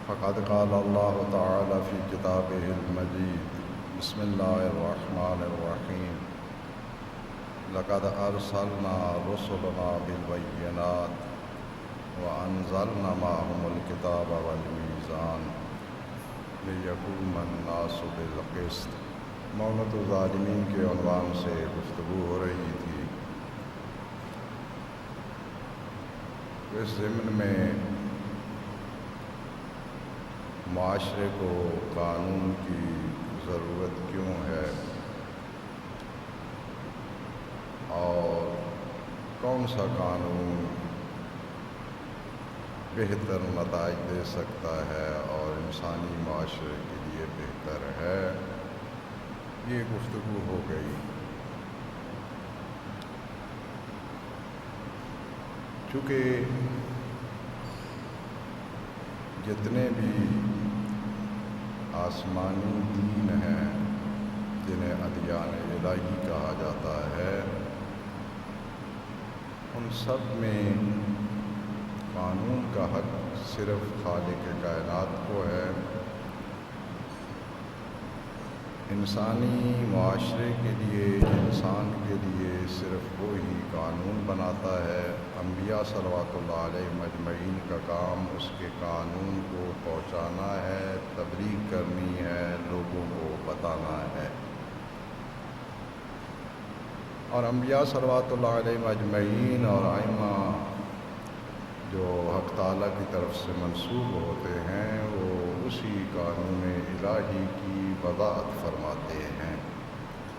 فقد قال الله تعالى في كتابه المجيد بسم الله الرحمن الرحيم لقد أرسلنا رسلنا بالبينات وأنزلنا معهم الكتاب والميزان ليقوم الناس بالقسط۔ مونت الظالمین کے عنوان سے گفتگو ہو رہی تھی۔ اس ضمن میں معاشرے کو قانون کی ضرورت کیوں ہے اور کون سا قانون بہتر نتائج دے سکتا ہے اور انسانی معاشرے کے لیے بہتر ہے، یہ گفتگو ہو گئی۔ چونکہ جتنے بھی آسمانی دین ہیں جنہیں ادیان الہی کہا جاتا ہے، ان سب میں قانون کا حق صرف خالق کائنات کو ہے۔ انسانی معاشرے کے لیے، انسان کے لیے صرف وہی قانون بناتا ہے۔ انبیاء صلوات اللہ علیہ مجمعین کا کام اس کے قانون کو پہنچانا ہے، تبلیغ کرنی ہے، لوگوں کو بتانا ہے۔ اور انبیاء صلوات اللہ علیہ مجمعین اور ائمہ جو حق تعالیٰ کی طرف سے منسوب ہوتے ہیں، وہ اسی قانون الہی کی وضاحت فرماتے ہیں،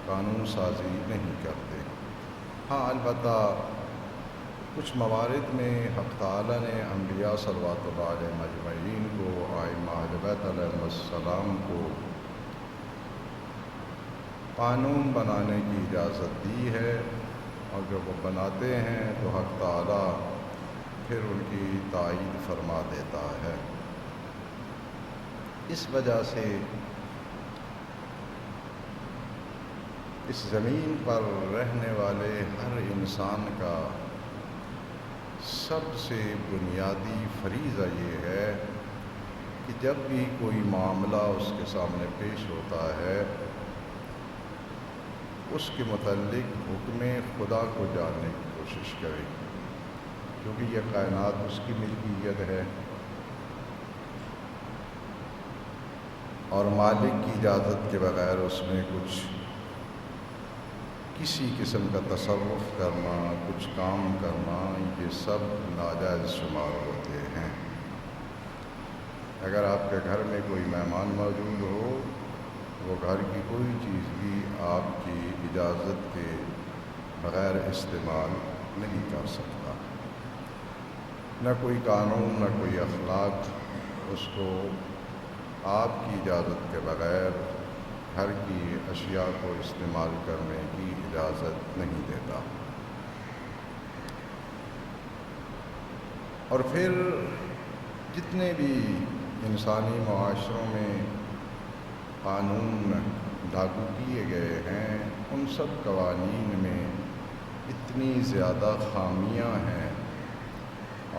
قانون سازی نہیں کرتے۔ ہاں، البتہ کچھ موارد میں حق تعالیٰ نے انبیاء صلوات اللہ علیہ مجمعین کو، ائمہ اہل بیت علیہم السلام کو قانون بنانے کی اجازت دی ہے، اور جب وہ بناتے ہیں تو حق تعالیٰ پھر ان کی تائید فرما دیتا ہے۔ اس وجہ سے اس زمین پر رہنے والے ہر انسان کا سب سے بنیادی فریضہ یہ ہے کہ جب بھی کوئی معاملہ اس کے سامنے پیش ہوتا ہے، اس کے متعلق حکم خدا کو جاننے کی کوشش کرے، کیونکہ یہ کائنات اس کی ملکیت ہے اور مالک کی اجازت کے بغیر اس میں کسی قسم کا تصرف کرنا، کچھ کام کرنا، یہ سب ناجائز شمار ہوتے ہیں۔ اگر آپ کے گھر میں کوئی مہمان موجود ہو، وہ گھر کی کوئی چیز بھی آپ کی اجازت کے بغیر استعمال نہیں کر سکتا۔ نہ کوئی قانون، نہ کوئی اخلاق اس کو آپ کی اجازت کے بغیر گھر کی اشیاء کو استعمال کرنے کی اجازت نہیں دیتا۔ اور پھر جتنے بھی انسانی معاشروں میں قانون لاگو کیے گئے ہیں، ان سب قوانین میں اتنی زیادہ خامیاں ہیں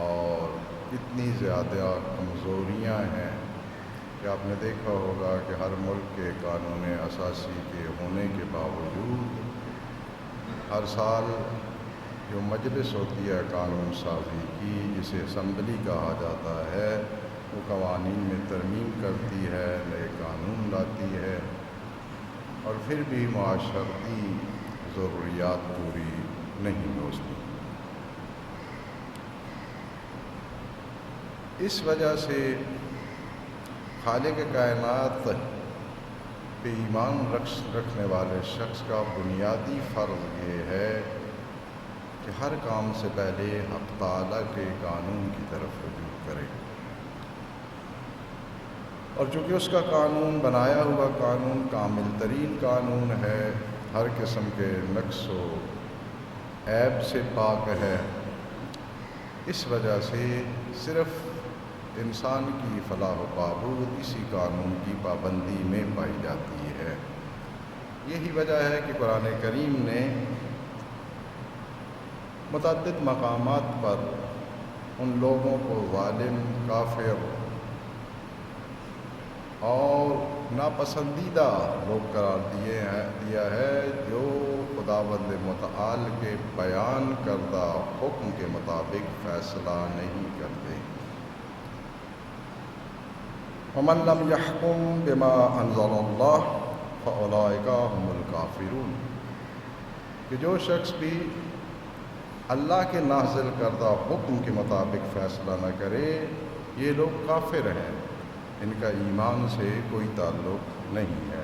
اور اتنی زیادہ کمزوریاں ہیں کہ آپ نے دیکھا ہوگا کہ ہر ملک کے قانون اساسی کے ہونے کے باوجود ہر سال جو مجلس ہوتی ہے قانون سازی کی، جسے اسمبلی کہا جاتا ہے، وہ قوانین میں ترمیم کرتی ہے، نئے قانون لاتی ہے، اور پھر بھی معاشرتی ضروریات پوری نہیں ہوتی۔ اس وجہ سے خالق کائنات پہ ایمان رکھنے والے شخص کا بنیادی فرض یہ ہے کہ ہر کام سے پہلے حق تعالیٰ کے قانون کی طرف رجوع کرے، اور چونکہ اس کا قانون، بنایا ہوا قانون، کامل ترین قانون ہے، ہر قسم کے نقص و عیب سے پاک ہے، اس وجہ سے صرف انسان کی فلاح و بہبود اسی قانون کی پابندی میں پائی جاتی ہے۔ یہی وجہ ہے کہ قرآن کریم نے متعدد مقامات پر ان لوگوں کو ظالم، کافر اور ناپسندیدہ لوگ قرار دیا ہے جو خداوند متعال کے بیان کردہ حکم کے مطابق فیصلہ نہیں کرتے۔ وَمَن لَّمْ يَحْكُم بِمَا أَنزَلَ اللَّهُ فَأُولَٰئِكَ هُمُ الْكَافِرُونَ کہ جو شخص بھی اللہ کے نازل کردہ حکم کے مطابق فیصلہ نہ کرے یہ لوگ کافر ہیں، ان کا ایمان سے کوئی تعلق نہیں ہے۔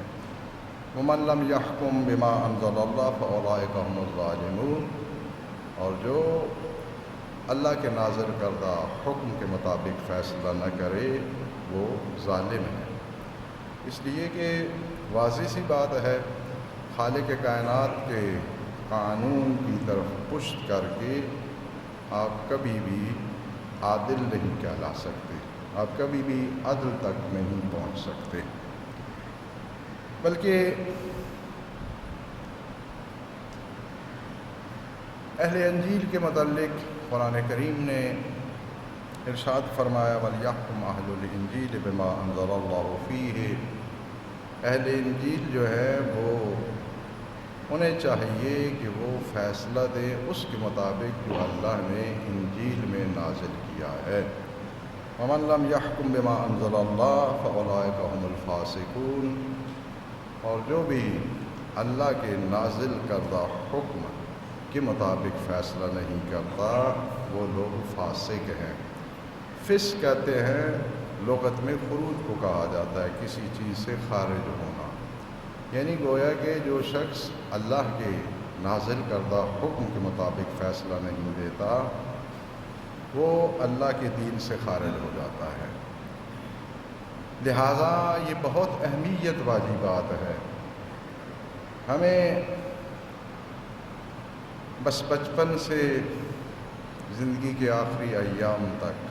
وَمَن لَّمْ يَحْكُم بِمَا أَنزَلَ اللَّهُ فَأُولَٰئِكَ هُمُ الظَّالِمُونَ اور جو اللہ کے نازل کردہ حکم کے مطابق فیصلہ نہ کرے وہ ظالم ہے۔ اس لیے کہ واضح سی بات ہے، خالق کائنات کے قانون کی طرف پشت کر کے آپ کبھی بھی عادل نہیں کہلا سکتے، آپ کبھی بھی عدل تک نہیں پہنچ سکتے۔ بلکہ اہل انجیل کے متعلق قرآن کریم نے ارشاد فرمایا وَلْيَحْكُمْ أَهْلُ الْإِنجِيلِ بِمَا أَنزَلَ اللَّهُ فِيهِ، اہل انجیل جو ہے وہ انہیں چاہیے کہ وہ فیصلہ دے اس کے مطابق جو اللہ نے انجیل میں نازل کیا ہے۔ وَمَن لَّمْ يَحْكُم بِمَا أَنزَلَ اللَّهُ فَأُولَٰئِكَ هُمُ الْفَاسِقُونَ اور جو بھی اللہ کے نازل کردہ حکم کے مطابق فیصلہ نہیں کرتا وہ لوگ فاسق ہیں۔ فسق کہتے ہیں، لغت میں خروج کو کہا جاتا ہے، کسی چیز سے خارج ہونا، یعنی گویا کہ جو شخص اللہ کے نازل کردہ حکم کے مطابق فیصلہ نہیں دیتا وہ اللہ کے دین سے خارج ہو جاتا ہے۔ لہٰذا یہ بہت اہمیت والی بات ہے، ہمیں بس بچپن سے زندگی کے آخری ایام تک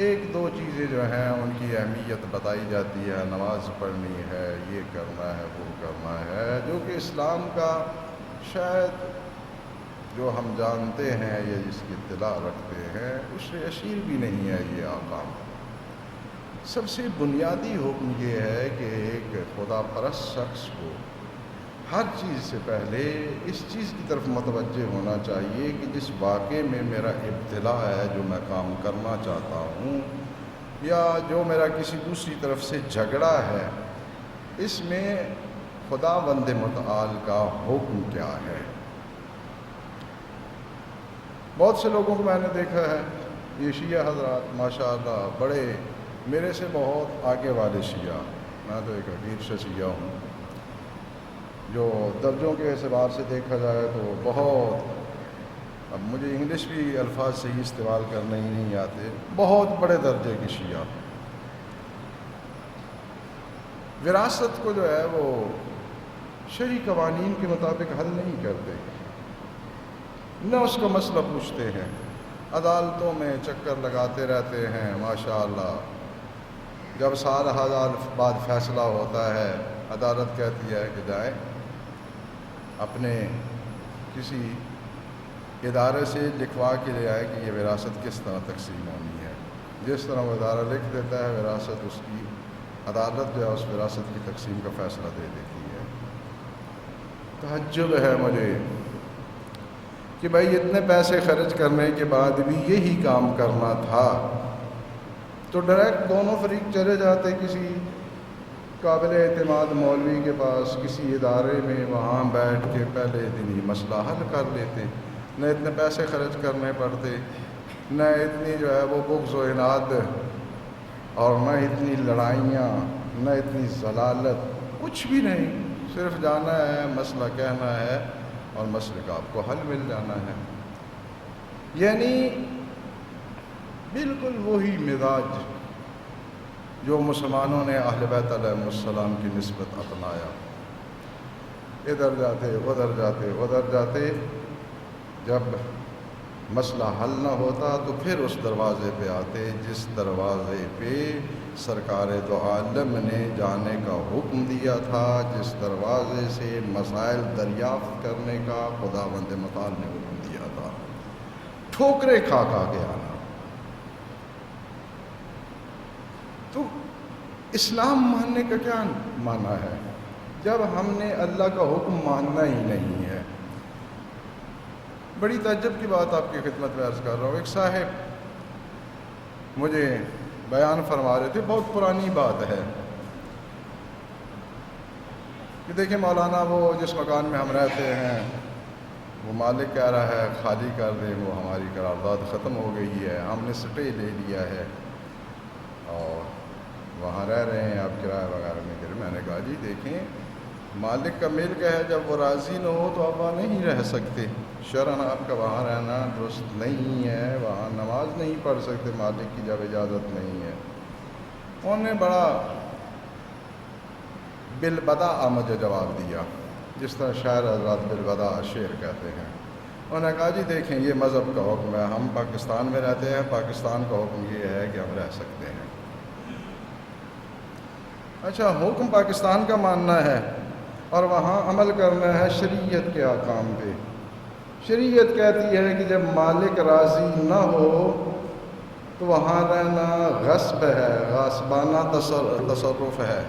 ایک دو چیزیں جو ہیں ان کی اہمیت بتائی جاتی ہے، نماز پڑھنی ہے، یہ کرنا ہے، وہ کرنا ہے، جو کہ اسلام کا شاید جو ہم جانتے ہیں یا جس کی اطلاع رکھتے ہیں اس سے اشیر بھی نہیں ہے یہ احکام۔ سب سے بنیادی حکم یہ ہے کہ ایک خدا پرست شخص کو ہر چیز سے پہلے اس چیز کی طرف متوجہ ہونا چاہیے کہ جس واقعے میں میرا ابتلا ہے، جو میں کام کرنا چاہتا ہوں یا جو میرا کسی دوسری طرف سے جھگڑا ہے، اس میں خداوند متعال کا حکم کیا ہے۔ بہت سے لوگوں کو میں نے دیکھا ہے، یہ شیعہ حضرات ماشاءاللہ بڑے میرے سے بہت آگے والے شیعہ، میں تو ایک حقیر سے شیعہ ہوں، جو درجوں کے اعتبار سے دیکھا جائے تو بہت، اب مجھے انگلش بھی الفاظ صحیح استعمال کرنے ہی نہیں آتے، بہت بڑے درجے کی شیعہ وراثت کو جو ہے وہ شرعی قوانین کے مطابق حل نہیں کرتے، نہ اس کا مسئلہ پوچھتے ہیں، عدالتوں میں چکر لگاتے رہتے ہیں۔ ماشاءاللہ جب سال ہزار بعد فیصلہ ہوتا ہے عدالت کہتی ہے کہ جائیں اپنے کسی ادارے سے لکھوا کے لے آئے کہ یہ وراثت کس طرح تقسیم ہونی ہے، جس طرح وہ ادارہ لکھ دیتا ہے وراثت اس کی عدالت جو ہے اس وراثت کی تقسیم کا فیصلہ دے دیتی ہے۔ تعجب ہے مجھے کہ بھائی اتنے پیسے خرچ کرنے کے بعد بھی یہی کام کرنا تھا تو ڈائریکٹ دونوں فریق چلے جاتے کسی قابل اعتماد مولوی کے پاس، کسی ادارے میں، وہاں بیٹھ کے پہلے دن ہی مسئلہ حل کر لیتے، نہ اتنے پیسے خرچ کرنے پڑتے، نہ اتنی جو ہے وہ بغض و عناد اور نہ اتنی لڑائیاں، نہ اتنی ضلالت، کچھ بھی نہیں، صرف جانا ہے، مسئلہ کہنا ہے اور مسئلے کا آپ کو حل مل جانا ہے۔ یعنی بالکل وہی مزاج جو مسلمانوں نے اہل بیت علیہ السلام کی نسبت اپنایا، ادھر جاتے ادھر جاتے ادھر جاتے، جب مسئلہ حل نہ ہوتا تو پھر اس دروازے پہ آتے جس دروازے پہ سرکار دو عالم نے جانے کا حکم دیا تھا، جس دروازے سے مسائل دریافت کرنے کا خداوند متعال نے حکم دیا تھا، ٹھوکریں کھا کے آنا۔ تو اسلام ماننے کا کیا معنی ہے جب ہم نے اللہ کا حکم ماننا ہی نہیں ہے؟ بڑی تعجب کی بات آپ کی خدمت میں عرض کر رہا ہوں. ایک صاحب مجھے بیان فرما رہے تھے، بہت پرانی بات ہے، کہ دیکھیں مولانا وہ جس مکان میں ہم رہتے ہیں وہ مالک کہہ رہا ہے خالی کر دیں، وہ ہماری قرارداد ختم ہو گئی ہے، ہم نے سٹے لے لیا ہے اور وہاں رہ رہے ہیں، آپ کرایہ وغیرہ میں گر. میں نے کہا جی دیکھیں مالک کا ملک ہے، جب وہ راضی نہ ہو تو آپ وہاں نہیں رہ سکتے. شرعاً آپ کا وہاں رہنا درست نہیں ہے، وہاں نماز نہیں پڑھ سکتے مالک کی جب اجازت نہیں ہے. انہوں نے بڑا بالبداء مجھے جواب دیا، جس طرح شاعر حضرات بالبداء شعر کہتے ہیں. انہوں نے کہا جی دیکھیں یہ مذہب کا حکم ہے، ہم پاکستان میں رہتے ہیں، پاکستان کا حکم یہ ہے کہ ہم رہ سکتے ہیں. اچھا، حکم پاکستان کا ماننا ہے اور وہاں عمل کرنا ہے شریعت کے احکام پہ. شریعت کہتی ہے کہ جب مالک راضی نہ ہو تو وہاں رہنا غصب ہے، غاصبانہ تصرف ہے،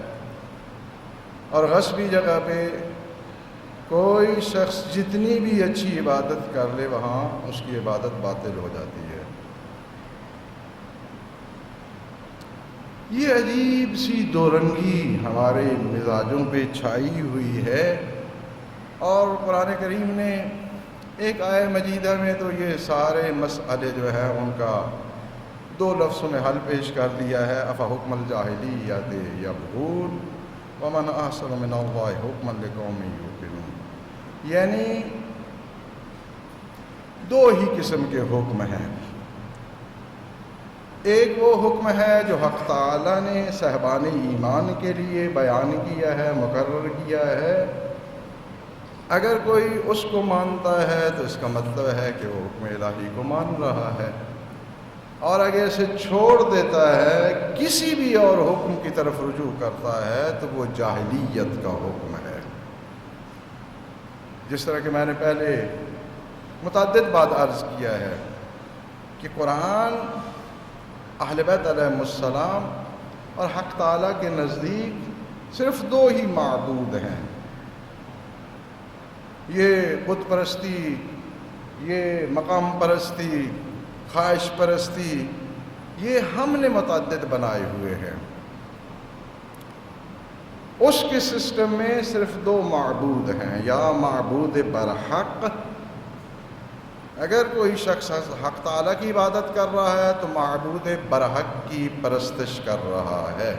اور غصبی جگہ پہ کوئی شخص جتنی بھی اچھی عبادت کر لے وہاں اس کی عبادت باطل ہو جاتی ہے. یہ عجیب سی دو رنگی ہمارے مزاجوں پہ چھائی ہوئی ہے، اور قرآن کریم نے ایک آیہ مجیدہ میں تو یہ سارے مسئلے جو ہے ان کا 2 لفظوں میں حل پیش کر دیا ہے. افحکم الجاہلیۃ یبغون ومن احسن من اللہ حکما لقوم یوقنون. یعنی 2 ہی قسم کے حکم ہیں. ایک وہ حکم ہے جو حق تعالیٰ نے صاحبان ایمان کے لیے بیان کیا ہے، مقرر کیا ہے. اگر کوئی اس کو مانتا ہے تو اس کا مطلب ہے کہ وہ حکم الہی کو مان رہا ہے، اور اگر اسے چھوڑ دیتا ہے کسی بھی اور حکم کی طرف رجوع کرتا ہے تو وہ جاہلیت کا حکم ہے. جس طرح کہ میں نے پہلے متعدد بات عرض کیا ہے کہ قرآن اہل بیت علیہم السلام اور حق تعالیٰ کے نزدیک صرف 2 ہی معبود ہیں. یہ بت پرستی، یہ مقام پرستی، خواہش پرستی، یہ ہم نے متعدد بنائے ہوئے ہیں. اس کے سسٹم میں صرف 2 معبود ہیں، یا معبود برحق. اگر کوئی شخص حق تعالیٰ کی عبادت کر رہا ہے تو معبود برحق کی پرستش کر رہا ہے،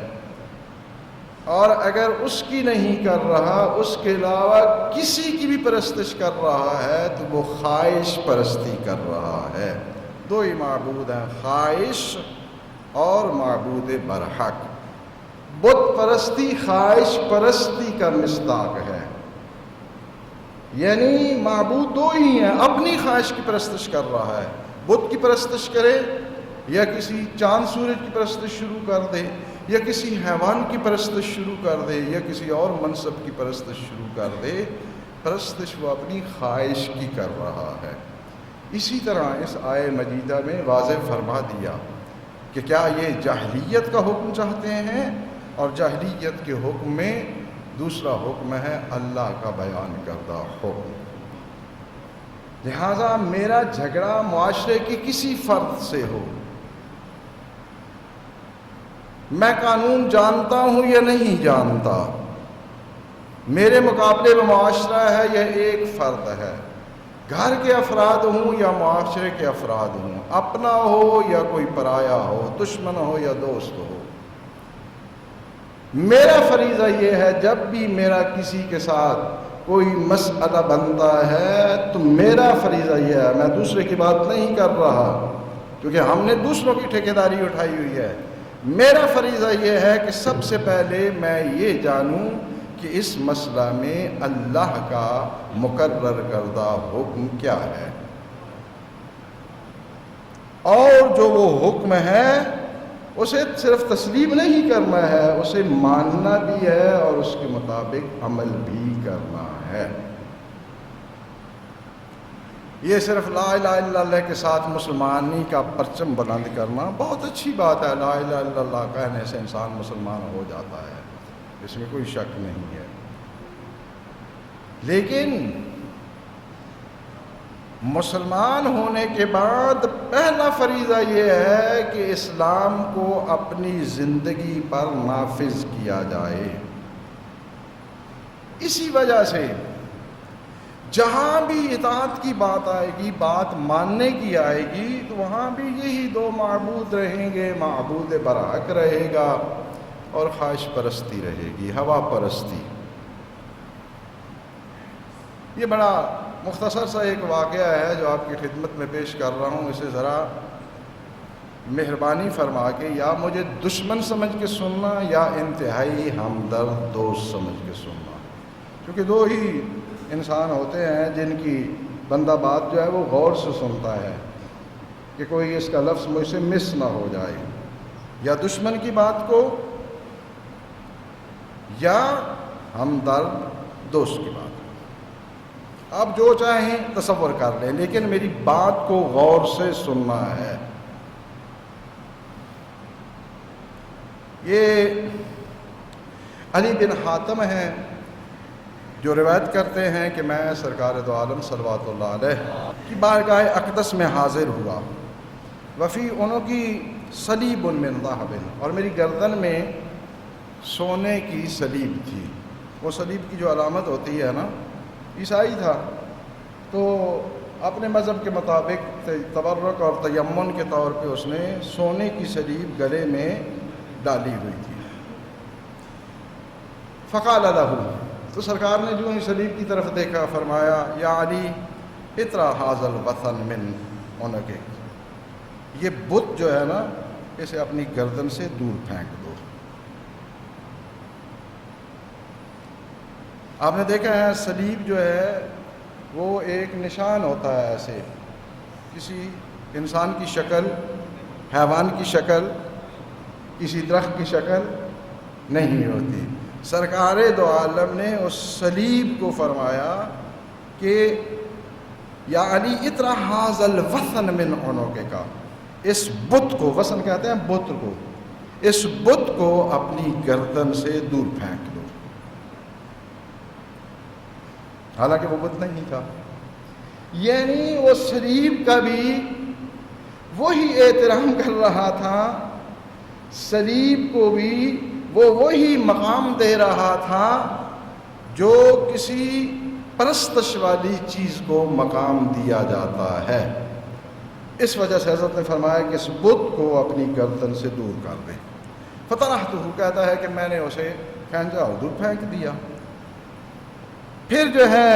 اور اگر اس کی نہیں کر رہا، اس کے علاوہ کسی کی بھی پرستش کر رہا ہے تو وہ خواہش پرستی کر رہا ہے. 2 ہی معبود ہیں، خواہش اور معبود برحق. بت پرستی خواہش پرستی کا مصداق ہے. یعنی معبود 2 ہی ہیں، اپنی خواہش کی پرستش کر رہا ہے. بت کی پرستش کرے، یا کسی چاند سورج کی پرستش شروع کر دے، یا کسی حیوان کی پرستش شروع کر دے، یا کسی اور منصب کی پرستش شروع کر دے، پرستش وہ اپنی خواہش کی کر رہا ہے. اسی طرح اس آیہ مجیدہ میں واضح فرما دیا کہ کیا یہ جاہلیت کا حکم چاہتے ہیں، اور جاہلیت کے حکم میں دوسرا حکم ہے اللہ کا بیان کردہ حکم. لہذا میرا جھگڑا معاشرے کے کسی فرد سے ہو، میں قانون جانتا ہوں یا نہیں جانتا، میرے مقابلے میں معاشرہ ہے یا ایک فرد ہے، گھر کے افراد ہوں یا معاشرے کے افراد ہوں، اپنا ہو یا کوئی پرایا ہو، دشمن ہو یا دوست ہو، میرا فریضہ یہ ہے جب بھی میرا کسی کے ساتھ کوئی مسئلہ بنتا ہے تو میرا فریضہ یہ ہے، میں دوسرے کی بات نہیں کر رہا کیونکہ ہم نے دوسروں کی ٹھیکیداری اٹھائی ہوئی ہے. میرا فریضہ یہ ہے کہ سب سے پہلے میں یہ جانوں کہ اس مسئلہ میں اللہ کا مقرر کردہ حکم کیا ہے، اور جو وہ حکم ہے اسے صرف تسلیم نہیں کرنا ہے، اسے ماننا بھی ہے اور اس کے مطابق عمل بھی کرنا ہے. یہ صرف لا الہ الا اللہ کے ساتھ مسلمانی کا پرچم بلند کرنا بہت اچھی بات ہے، لا الہ الا اللہ کہنے سے انسان مسلمان ہو جاتا ہے، اس میں کوئی شک نہیں ہے، لیکن مسلمان ہونے کے بعد پہلا فریضہ یہ ہے کہ اسلام کو اپنی زندگی پر نافذ کیا جائے۔ اسی وجہ سے جہاں بھی اطاعت کی بات آئے گی، بات ماننے کی آئے گی، تو وہاں بھی یہی دو معبود رہیں گے، معبود برحق رہے گا اور خواہش پرستی رہے گی، ہوا پرستی۔ یہ بڑا مختصر سا ایک واقعہ ہے جو آپ کی خدمت میں پیش کر رہا ہوں، اسے ذرا مہربانی فرما کے یا مجھے دشمن سمجھ کے سننا یا انتہائی ہمدرد دوست سمجھ کے سننا، کیونکہ دو ہی انسان ہوتے ہیں جن کی بندہ بات جو ہے وہ غور سے سنتا ہے کہ کوئی اس کا لفظ مجھ سے مس نہ ہو جائے، یا دشمن کی بات کو یا ہمدرد دوست کی بات کو۔ آپ جو چاہیں تصور کر لیں، لیکن میری بات کو غور سے سننا ہے۔ یہ علی بن حاتم ہیں جو روایت کرتے ہیں کہ میں سرکار دو عالم صلوات اللہ علیہ کی بارگاہ اقدس میں حاضر ہوا، وفی انہوں کی صلیب من ذہب، اور میری گردن میں سونے کی صلیب تھی۔ وہ صلیب کی جو علامت ہوتی ہے نا، عیسائی تھا تو اپنے مذہب کے مطابق تبرک اور تیمن کے طور پہ اس نے سونے کی صلیب گلے میں ڈالی ہوئی تھی۔ فقال لہ، تو سرکار نے جو ہی صلیب کی طرف دیکھا فرمایا یا علی اطرح ھذا الوطن من عنقک، یہ بت جو ہے نا اسے اپنی گردن سے دور پھینک دو۔ آپ نے دیکھا ہے صلیب جو ہے وہ ایک نشان ہوتا ہے، ایسے کسی انسان کی شکل، حیوان کی شکل، کسی درخت کی شکل نہیں ہوتی۔ سرکار دو عالم نے اس صلیب کو فرمایا کہ یا علی اطرح ھذا الوطن من عنقک، اس بت کو، وثن کہتے ہیں بت کو، اس بت کو اپنی گردن سے دور پھینک دو۔ حالانکہ وہ بت نہیں تھا، یعنی وہ صلیب کا بھی وہی احترام کر رہا تھا، صلیب کو بھی وہ وہی مقام دے رہا تھا جو کسی پرستش والی چیز کو مقام دیا جاتا ہے۔ اس وجہ سے حضرت نے فرمایا کہ اس بت کو اپنی گردن سے دور کر دے۔ فطرحتہ، کہتا ہے کہ میں نے اسے کھینچا اور دور پھینک دیا۔ پھر جو ہے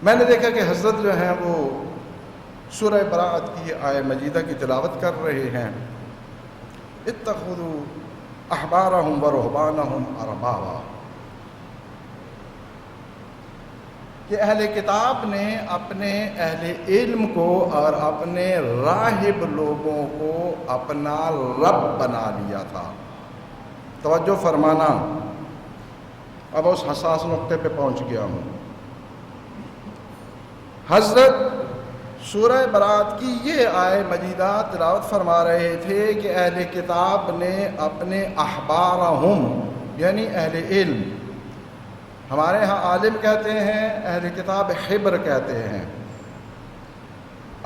میں نے دیکھا کہ حضرت جو ہیں وہ سورہ براءت کی آیہ مجیدہ کی تلاوت کر رہے ہیں، اتخذوا احبارہم ورہبانہم اربابا، کہ اہل کتاب نے اپنے اہل علم کو اور اپنے راہب لوگوں کو اپنا رب بنا لیا تھا۔ توجہ فرمانا، اب اس حساس نقطے پہ پہنچ گیا ہوں۔ حضرت سورہ براءت کی یہ آیہ مجیدہ تلاوت فرما رہے تھے کہ اہل کتاب نے اپنے احبارہم یعنی اہل علم، ہمارے ہاں عالم کہتے ہیں، اہل کتاب حبر کہتے ہیں،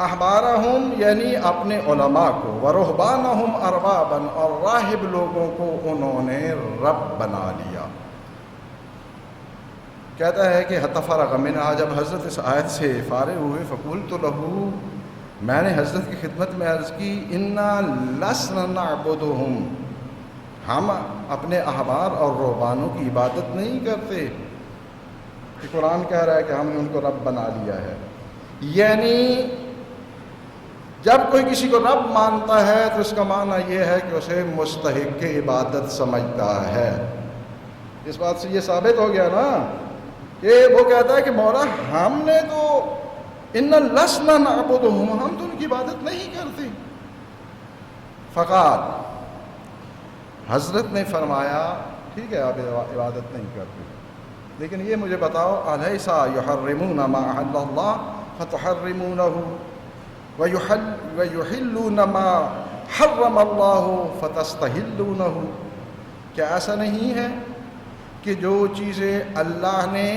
احبارہم یعنی اپنے علماء کو، ورہبانہم اربابا، اور راہب لوگوں کو انہوں نے رب بنا لیا۔ کہتا ہے کہ حتی فرغ منہا، جب حضرت اس آیت سے فارغ ہوئے، فقلت لہ، میں نے حضرت کی خدمت میں عرض کی، انا لسنا نعبدہم، ہم اپنے احبار اور رہبانوں کی عبادت نہیں کرتے، کہ قرآن کہہ رہا ہے کہ ہم نے ان کو رب بنا لیا ہے۔ یعنی جب کوئی کسی کو رب مانتا ہے تو اس کا معنی یہ ہے کہ اسے مستحق عبادت سمجھتا ہے۔ اس بات سے یہ ثابت ہو گیا نا کہ وہ کہتا ہے کہ مولا ہم نے تو ان لسنا نعبدہم، ہم تو ان کی عبادت نہیں کرتے۔ فقال، حضرت نے فرمایا ٹھیک ہے آپ عبادت نہیں کرتے، لیکن یہ مجھے بتاؤ، الیسا یحرمون ما احل اللہ فتحرمونہ ویحلون ما حرم اللہ فتستحلونہ، کیا ایسا نہیں ہے کہ جو چیزیں اللہ نے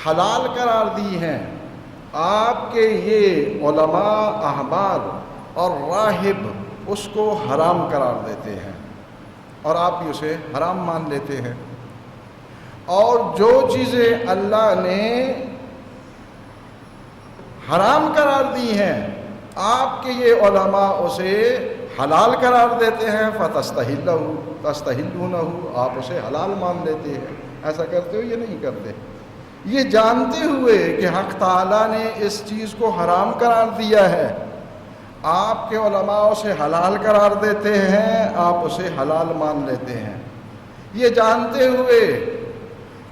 حلال قرار دی ہیں آپ کے یہ علماء، احبار اور راہب اس کو حرام قرار دیتے ہیں اور آپ بھی اسے حرام مان لیتے ہیں، اور جو چیزیں اللہ نے حرام قرار دی ہیں آپ کے یہ علماء اسے حلال قرار دیتے ہیں، تستحلونہ، آپ اسے حلال مان لیتے ہیں۔ ایسا کرتے ہو یا نہیں کرتے؟ یہ جانتے ہوئے کہ حق تعالیٰ نے اس چیز کو حرام قرار دیا ہے، آپ کے علماء اسے حلال قرار دیتے ہیں، آپ اسے حلال مان لیتے ہیں۔ یہ جانتے ہوئے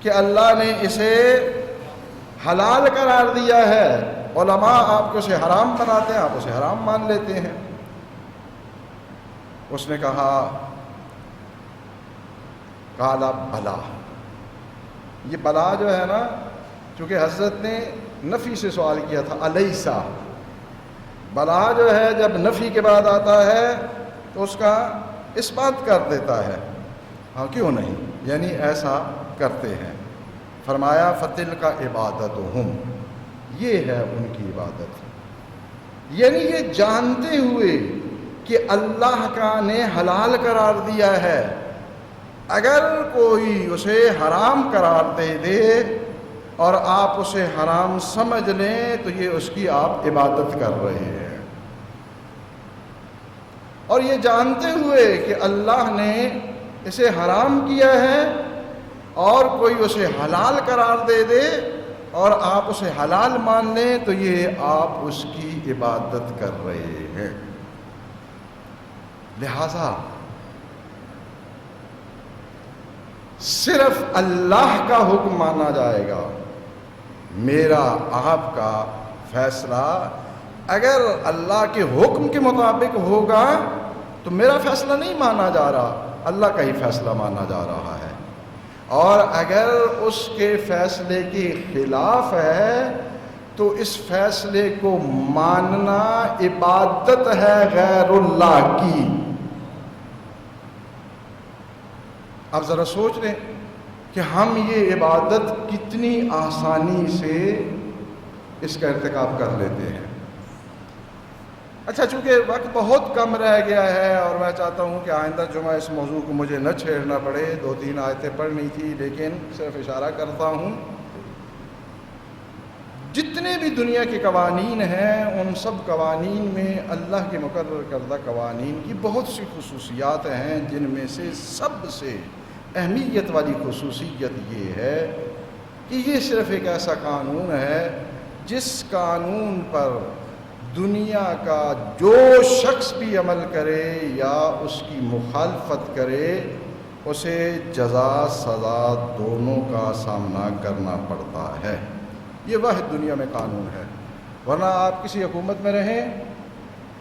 کہ اللہ نے اسے حلال قرار دیا ہے، علماء آپ کو اسے حرام بناتے ہیں، آپ اسے حرام مان لیتے ہیں۔ اس نے کہا کالا بلا، یہ بلا جو ہے نا، چونکہ حضرت نے نفی سے سوال کیا تھا، الیسا، بلا جو ہے جب نفی کے بعد آتا ہے تو اس کا اس بات کر دیتا ہے، ہاں کیوں نہیں، یعنی ایسا کرتے ہیں۔ فرمایا فتل کا عبادتہم، یہ ہے ان کی عبادت، یعنی یہ جانتے ہوئے کہ اللہ کا نے حلال قرار دیا ہے، اگر کوئی اسے حرام قرار دے دے اور آپ اسے حرام سمجھ لیں تو یہ اس کی آپ عبادت کر رہے ہیں، اور یہ جانتے ہوئے کہ اللہ نے اسے حرام کیا ہے اور کوئی اسے حلال قرار دے دے اور آپ اسے حلال مان لیں تو یہ آپ اس کی عبادت کر رہے ہیں۔ لہذا صرف اللہ کا حکم مانا جائے گا، میرا آپ کا فیصلہ اگر اللہ کے حکم کے مطابق ہوگا تو میرا فیصلہ نہیں مانا جا رہا، اللہ کا ہی فیصلہ مانا جا رہا ہے، اور اگر اس کے فیصلے کے خلاف ہے تو اس فیصلے کو ماننا عبادت ہے غیر اللہ کی۔ اب ذرا سوچ لیں کہ ہم یہ عبادت کتنی آسانی سے اس کا ارتکاب کر لیتے ہیں۔ اچھا، چونکہ وقت بہت کم رہ گیا ہے اور میں چاہتا ہوں کہ آئندہ جمعہ اس موضوع کو مجھے نہ چھیڑنا پڑے، 2-3 آیتیں پڑھنی تھی لیکن صرف اشارہ کرتا ہوں، جتنے بھی دنیا کے قوانین ہیں ان سب قوانین میں اللہ کے مقرر کردہ قوانین کی بہت سی خصوصیات ہیں، جن میں سے سب سے اہمیت والی خصوصیت یہ ہے کہ یہ صرف ایک ایسا قانون ہے جس قانون پر دنیا کا جو شخص بھی عمل کرے یا اس کی مخالفت کرے اسے جزا سزا دونوں کا سامنا کرنا پڑتا ہے۔ یہ واحد دنیا میں قانون ہے، ورنہ آپ کسی حکومت میں رہیں،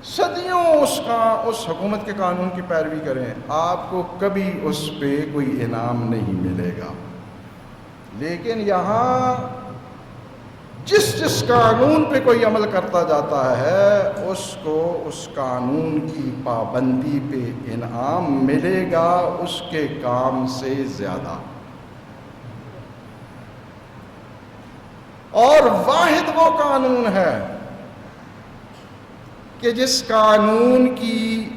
صدیوں اس حکومت کے قانون کی پیروی کریں، آپ کو کبھی اس پہ کوئی انعام نہیں ملے گا۔ لیکن یہاں جس قانون پہ کوئی عمل کرتا جاتا ہے اس کو اس قانون کی پابندی پہ انعام ملے گا اس کے کام سے زیادہ۔ اور واحد وہ قانون ہے کہ جس قانون کی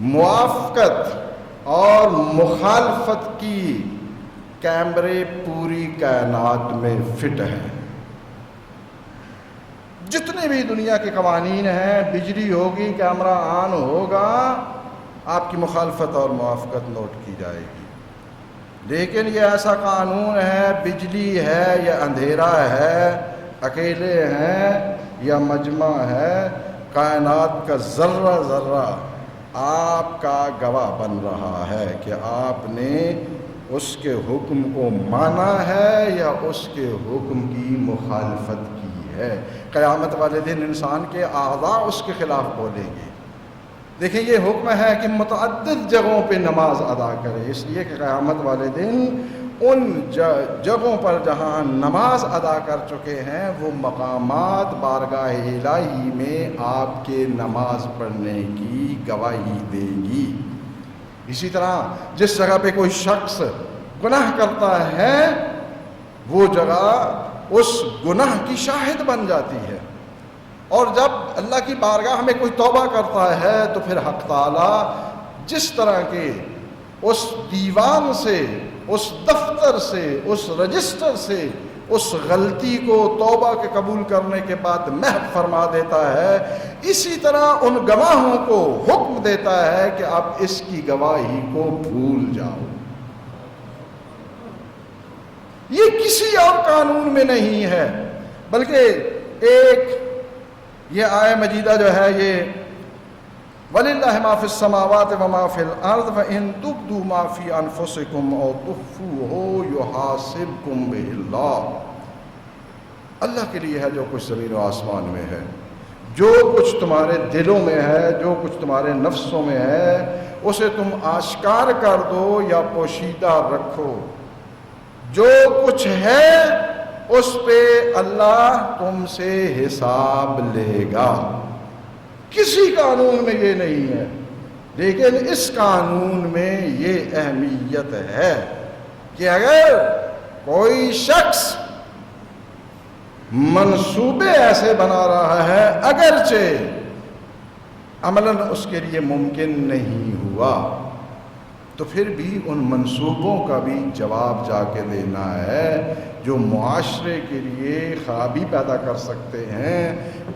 موافقت اور مخالفت کی کیمرے پوری کائنات میں فٹ ہیں۔ جتنے بھی دنیا کے قوانین ہیں، بجلی ہوگی، کیمرہ آن ہوگا، آپ کی مخالفت اور موافقت نوٹ کی جائے گی۔ لیکن یہ ایسا قانون ہے، بجلی ہے یا اندھیرا ہے، اکیلے ہیں یا مجمع ہے، کائنات کا ذرہ ذرہ آپ کا گواہ بن رہا ہے کہ آپ نے اس کے حکم کو مانا ہے یا اس کے حکم کی مخالفت کی ہے۔ قیامت والے دن انسان کے اعضاء اس کے خلاف بولیں گے۔ دیکھیں، یہ حکم ہے کہ متعدد جگہوں پہ نماز ادا کرے، اس لیے کہ قیامت والے دن ان جگہوں پر جہاں نماز ادا کر چکے ہیں وہ مقامات بارگاہ الہی میں آپ کے نماز پڑھنے کی گواہی دے گی۔ اسی طرح جس جگہ پہ کوئی شخص گناہ کرتا ہے وہ جگہ اس گناہ کی شاہد بن جاتی ہے، اور جب اللہ کی بارگاہ میں کوئی توبہ کرتا ہے تو پھر حق تعالیٰ جس طرح کے اس دیوان سے، اس دفتر سے، اس رجسٹر سے اس غلطی کو توبہ کے قبول کرنے کے بعد محو فرما دیتا ہے، اسی طرح ان گواہوں کو حکم دیتا ہے کہ آپ اس کی گواہی کو بھول جاؤ۔ یہ کسی اور قانون میں نہیں ہے، بلکہ ایک یہ آیہ مجیدہ جو ہے یہ وَلِلَّهِ مَا فِي السَّمَاوَاتِ وَمَا فِي الْأَرْضِ وَإِن تُبْدُوا مَا فِي أَنفُسِكُمْ أَوْ تُخْفُوهُ يُحَاسِبْكُم بِهِ اللَّهُ۔ اللہ کے لیے ہے جو کچھ زمین و آسمان میں ہے، جو کچھ تمہارے دلوں میں ہے، جو کچھ تمہارے نفسوں میں ہے، اسے تم آشکار کر دو یا پوشیدہ رکھو، جو کچھ ہے اس پہ اللہ تم سے حساب لے گا۔ کسی قانون میں یہ نہیں ہے، لیکن اس قانون میں یہ اہمیت ہے کہ اگر کوئی شخص منصوبے ایسے بنا رہا ہے اگرچہ عملاً اس کے لیے ممکن نہیں ہوا، تو پھر بھی ان منصوبوں کا بھی جواب جا کے دینا ہے جو معاشرے کے لیے خرابی پیدا کر سکتے ہیں۔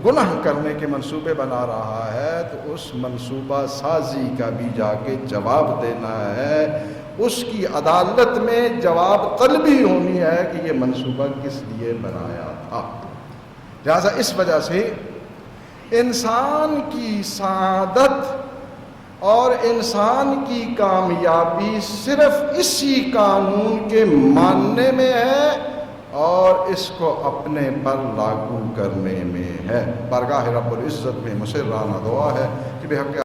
گناہ کرنے کے منصوبے بنا رہا ہے تو اس منصوبہ سازی کا بھی جا کے جواب دینا ہے، اس کی عدالت میں جواب طلبی ہونی ہے کہ یہ منصوبہ کس لیے بنایا تھا۔ لہذا اس وجہ سے انسان کی سعادت اور انسان کی کامیابی صرف اسی قانون کے ماننے میں ہے اور اس کو اپنے پر لاگو کرنے میں ہے۔ بارگاہ رب العزت میں مسررانہ دعا ہے کہ بے حق